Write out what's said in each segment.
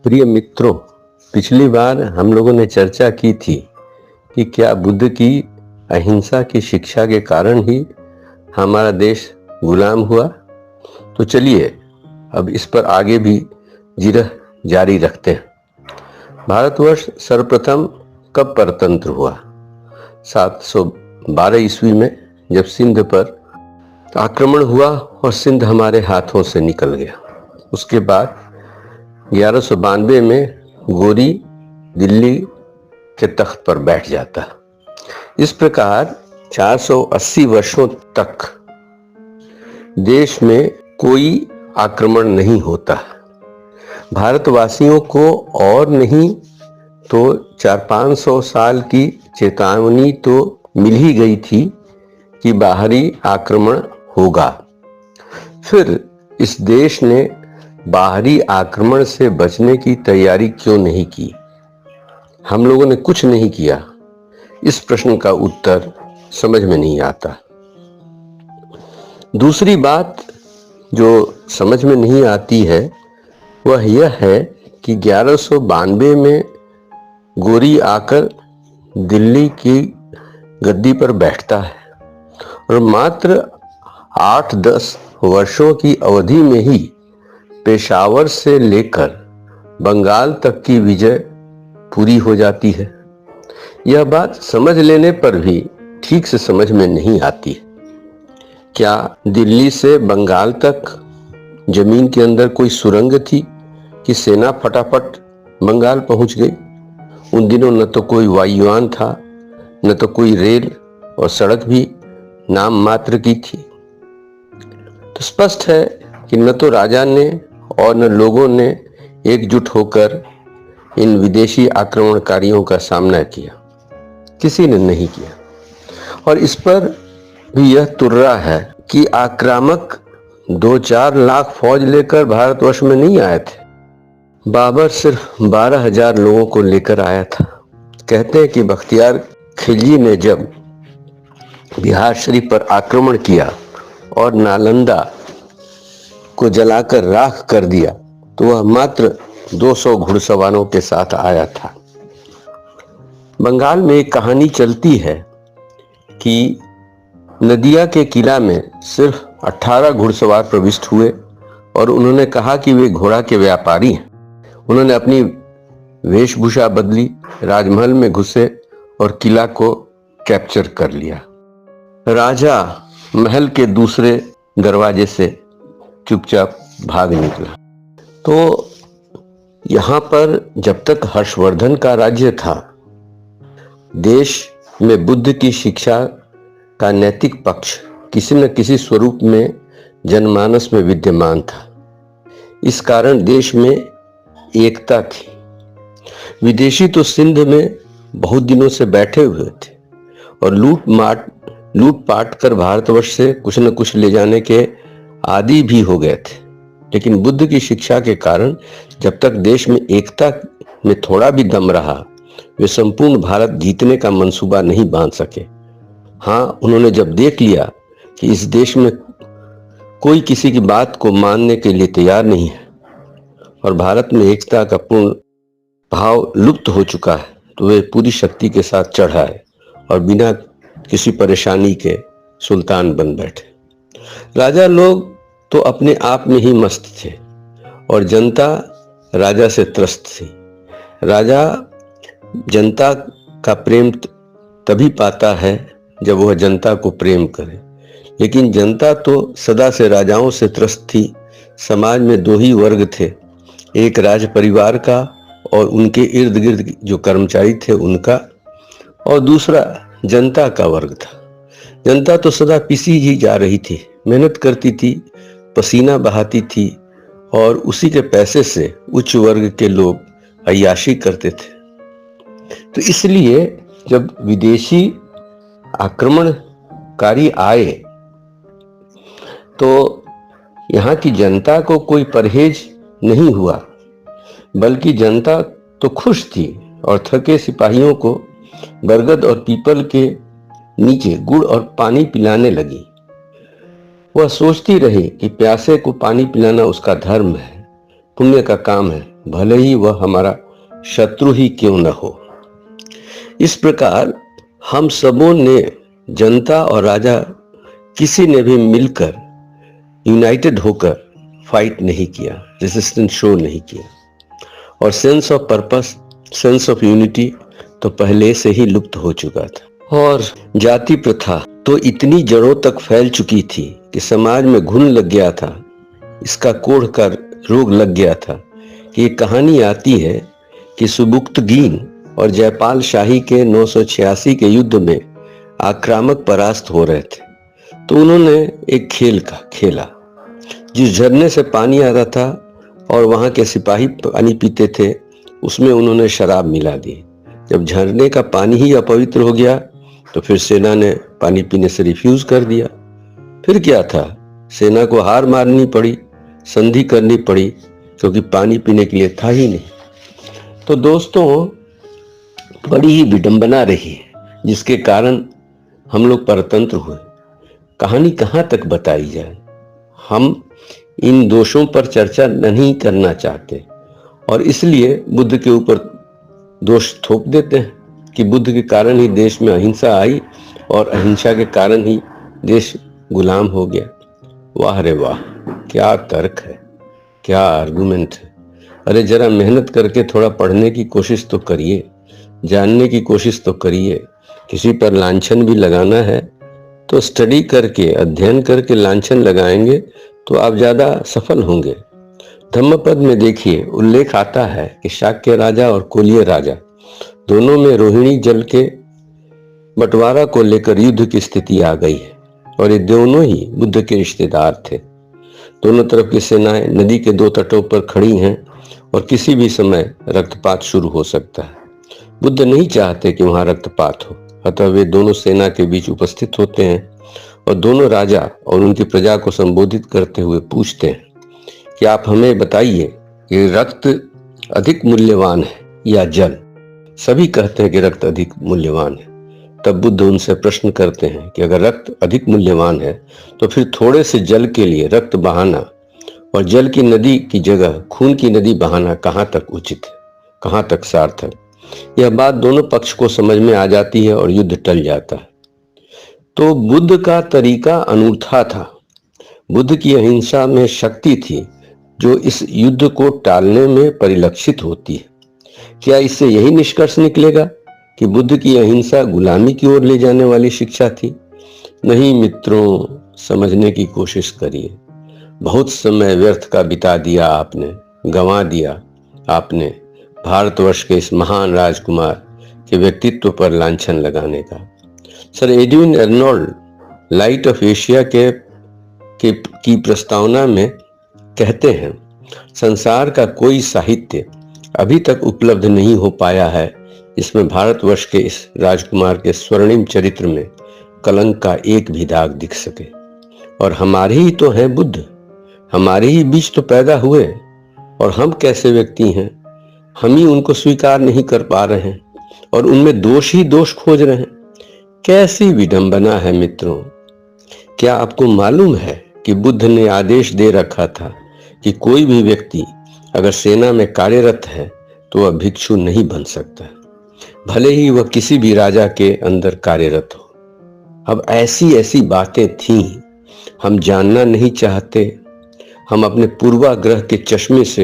प्रिय मित्रों, पिछली बार हम लोगों ने चर्चा की थी कि क्या बुद्ध की अहिंसा की शिक्षा के कारण ही हमारा देश गुलाम हुआ। तो चलिए अब इस पर आगे भी जिरह जारी रखते हैं। भारतवर्ष सर्वप्रथम कब परतंत्र हुआ? 712 ईस्वी में, जब सिंध पर आक्रमण हुआ और सिंध हमारे हाथों से निकल गया। उसके बाद 1192 में गोरी दिल्ली के तख्त पर बैठ जाता। इस प्रकार 480 वर्षों तक देश में कोई आक्रमण नहीं होता। भारतवासियों को और नहीं तो 400-500 साल की चेतावनी तो मिल ही गई थी कि बाहरी आक्रमण होगा। फिर इस देश ने बाहरी आक्रमण से बचने की तैयारी क्यों नहीं की? हम लोगों ने कुछ नहीं किया। इस प्रश्न का उत्तर समझ में नहीं आता। दूसरी बात जो समझ में नहीं आती है वह यह है कि 1192 में गोरी आकर दिल्ली की गद्दी पर बैठता है और मात्र 8-10 वर्षों की अवधि में ही पेशावर से लेकर बंगाल तक की विजय पूरी हो जाती है। यह बात समझ लेने पर भी ठीक से समझ में नहीं आती। क्या दिल्ली से बंगाल तक जमीन के अंदर कोई सुरंग थी कि सेना फटाफट बंगाल पहुंच गई? उन दिनों न तो कोई वायुयान था, न तो कोई रेल, और सड़क भी नाम मात्र की थी। तो स्पष्ट है कि न तो राजा ने और न लोगों ने एकजुट होकर इन विदेशी आक्रमणकारियों का सामना किया। किसी ने नहीं किया। और इस पर भी यह तुर्रा है कि आक्रामक 2-4 लाख फौज लेकर भारतवर्ष में नहीं आए थे। बाबर सिर्फ 12,000 लोगों को लेकर आया था। कहते हैं कि बख्तियार खिलजी ने जब बिहार शरीफ पर आक्रमण किया और नालंदा को जलाकर राख कर दिया तो वह मात्र 200 घुड़सवारों के साथ आया था। बंगाल में एक कहानी चलती है कि नदिया के किला में सिर्फ 18 घुड़सवार प्रविष्ट हुए और उन्होंने कहा कि वे घोड़ा के व्यापारी हैं। उन्होंने अपनी वेशभूषा बदली, राजमहल में घुसे और किला को कैप्चर कर लिया। राजा महल के दूसरे दरवाजे से चुपचाप भाग निकला। तो यहाँ पर जब तक हर्षवर्धन का राज्य था, देश में बुद्ध की शिक्षा का नैतिक पक्ष किसी न किसी स्वरूप में जनमानस में विद्यमान था। इस कारण देश में एकता थी। विदेशी तो सिंध में बहुत दिनों से बैठे हुए थे और लूटपाट कर भारतवर्ष से कुछ न कुछ ले जाने के आदी भी हो गए थे। लेकिन बुद्ध की शिक्षा के कारण जब तक देश में एकता में थोड़ा भी दम रहा, वे संपूर्ण भारत जीतने का मंसूबा नहीं बांध सके। हाँ, उन्होंने जब देख लिया कि इस देश में कोई किसी की बात को मानने के लिए तैयार नहीं है और भारत में एकता का पूर्ण भाव लुप्त हो चुका है, तो वे पूरी शक्ति के साथ चढ़ आए और बिना किसी परेशानी के सुल्तान बन बैठे। राजा लोग तो अपने आप में ही मस्त थे और जनता राजा से त्रस्त थी। राजा जनता का प्रेम तभी पाता है जब वह जनता को प्रेम करे, लेकिन जनता तो सदा से राजाओं से त्रस्त थी। समाज में 2 ही वर्ग थे, एक राज परिवार का और उनके इर्द गिर्द जो कर्मचारी थे उनका, और दूसरा जनता का वर्ग था। जनता तो सदा पिसी ही जा रही थी, मेहनत करती थी, पसीना बहाती थी और उसी के पैसे से उच्च वर्ग के लोग अय्याशी करते थे। तो इसलिए जब विदेशी आक्रमणकारी आए तो यहाँ की जनता को कोई परहेज नहीं हुआ, बल्कि जनता तो खुश थी और थके सिपाहियों को बरगद और पीपल के नीचे गुड़ और पानी पिलाने लगी। वह सोचती रही कि प्यासे को पानी पिलाना उसका धर्म है, पुण्य का काम है, भले ही वह हमारा शत्रु ही क्यों न हो। इस प्रकार हम सबों ने, जनता और राजा, किसी ने भी मिलकर यूनाइटेड होकर फाइट नहीं किया, रेजिस्टेंस शो नहीं किया। और sense of purpose, sense of unity तो पहले से ही लुप्त हो चुका था। और जाति प्रथा तो इतनी जड़ों तक फैल चुकी थी कि समाज में घुन लग गया था, इसका कोढ़ का रोग लग गया था। कि ये कहानी आती है कि सुबुक्तगीन और जयपाल शाही के 986 के युद्ध में आक्रामक परास्त हो रहे थे, तो उन्होंने एक खेल का खेला। जिस झरने से पानी आ रहा था और वहां के सिपाही पानी पीते थे, उसमें उन्होंने शराब मिला दी। जब झरने का पानी ही अपवित्र हो गया तो फिर सेना ने पानी पीने से रिफ्यूज कर दिया। फिर क्या था, सेना को हार माननी पड़ी, संधि करनी पड़ी, क्योंकि पानी पीने के लिए था ही नहीं। तो दोस्तों, बड़ी ही विडंबना रही है, जिसके कारण हम लोग परतंत्र हुए। कहानी कहाँ तक बताई जाए, हम इन दोषों पर चर्चा नहीं करना चाहते और इसलिए बुद्ध के ऊपर दोष थोप देते हैं कि बुद्ध के कारण ही देश में अहिंसा आई और अहिंसा के कारण ही देश गुलाम हो गया। वाह रे वाह, क्या तर्क है, क्या आर्गुमेंट है। अरे जरा मेहनत करके थोड़ा पढ़ने की कोशिश तो करिए, जानने की कोशिश तो करिए। किसी पर लांछन भी लगाना है तो स्टडी करके, अध्ययन करके लांछन लगाएंगे तो आप ज्यादा सफल होंगे। धम्मपद में देखिए उल्लेख आता है कि शाक्य राजा और कोलिय राजा दोनों में रोहिणी जल के बंटवारा को लेकर युद्ध की स्थिति आ गई है और ये दोनों ही बुद्ध के रिश्तेदार थे। दोनों तरफ की सेनाएं नदी के दो तटों पर खड़ी हैं और किसी भी समय रक्तपात शुरू हो सकता है। बुद्ध नहीं चाहते कि वहां रक्तपात हो, अतः वे दोनों सेना के बीच उपस्थित होते हैं और दोनों राजा और उनकी प्रजा को संबोधित करते हुए पूछते हैं कि आप हमें बताइए कि रक्त अधिक मूल्यवान है या जल। सभी कहते हैं कि रक्त अधिक मूल्यवान है। तब बुद्ध उनसे प्रश्न करते हैं कि अगर रक्त अधिक मूल्यवान है तो फिर थोड़े से जल के लिए रक्त बहाना और जल की नदी की जगह खून की नदी बहाना कहाँ तक उचित है, कहाँ तक सार्थक। यह बात दोनों पक्ष को समझ में आ जाती है और युद्ध टल जाता है। तो बुद्ध का तरीका अनूठा था। बुद्ध की अहिंसा में शक्ति थी जो इस युद्ध को टालने में परिलक्षित होती है। क्या इससे यही निष्कर्ष निकलेगा कि बुद्ध की अहिंसा गुलामी की ओर ले जाने वाली शिक्षा थी? नहीं मित्रों, समझने की कोशिश करिए। बहुत समय व्यर्थ का बिता दिया आपने, गंवा दिया आपने भारतवर्ष के इस महान राजकुमार के व्यक्तित्व पर लांछन लगाने का। Sir Edwin Arnold light of Asia की प्रस्तावना में कहते हैं, संसार का कोई साहित्य अभी तक उपलब्ध नहीं हो पाया है इसमें भारतवर्ष के इस राजकुमार के स्वर्णिम चरित्र में कलंक का एक भी दाग दिख सके। और हमारे ही तो हैं बुद्ध, हमारे ही बीच तो पैदा हुए, और हम कैसे व्यक्ति हैं, हम ही उनको स्वीकार नहीं कर पा रहे हैं और उनमें दोष ही दोष खोज रहे हैं। कैसी विडंबना है मित्रों। क्या आपको मालूम है कि बुद्ध ने आदेश दे रखा था कि कोई भी व्यक्ति अगर सेना में कार्यरत है तो वह भिक्षु नहीं बन सकता, भले ही वह किसी भी राजा के अंदर कार्यरत हो। अब ऐसी ऐसी बातें थीं, हम जानना नहीं चाहते। हम अपने पूर्वाग्रह के चश्मे से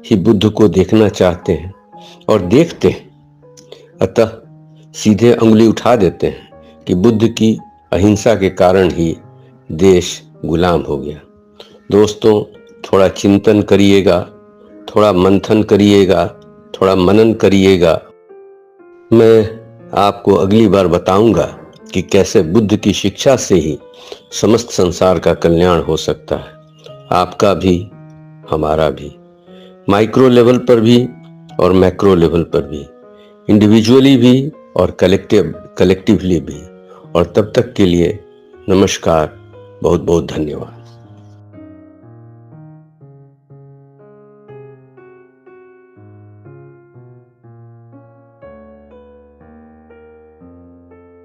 ही बुद्ध को देखना चाहते हैं और देखते हैं, अतः सीधे उंगली उठा देते हैं कि बुद्ध की अहिंसा के कारण ही देश गुलाम हो गया। दोस्तों, थोड़ा चिंतन करिएगा, थोड़ा मंथन करिएगा, थोड़ा मनन करिएगा। मैं आपको अगली बार बताऊंगा कि कैसे बुद्ध की शिक्षा से ही समस्त संसार का कल्याण हो सकता है, आपका भी, हमारा भी, माइक्रो लेवल पर भी और मैक्रो लेवल पर भी, इंडिविजुअली भी और कलेक्टिवली भी। और तब तक के लिए नमस्कार, बहुत बहुत धन्यवाद।